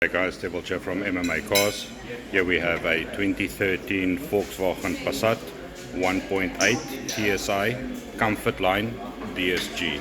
Hey guys, Table Chair from MMA Cars. Here we have a 2013 Volkswagen Passat 1.8 TSI Comfort Line DSG.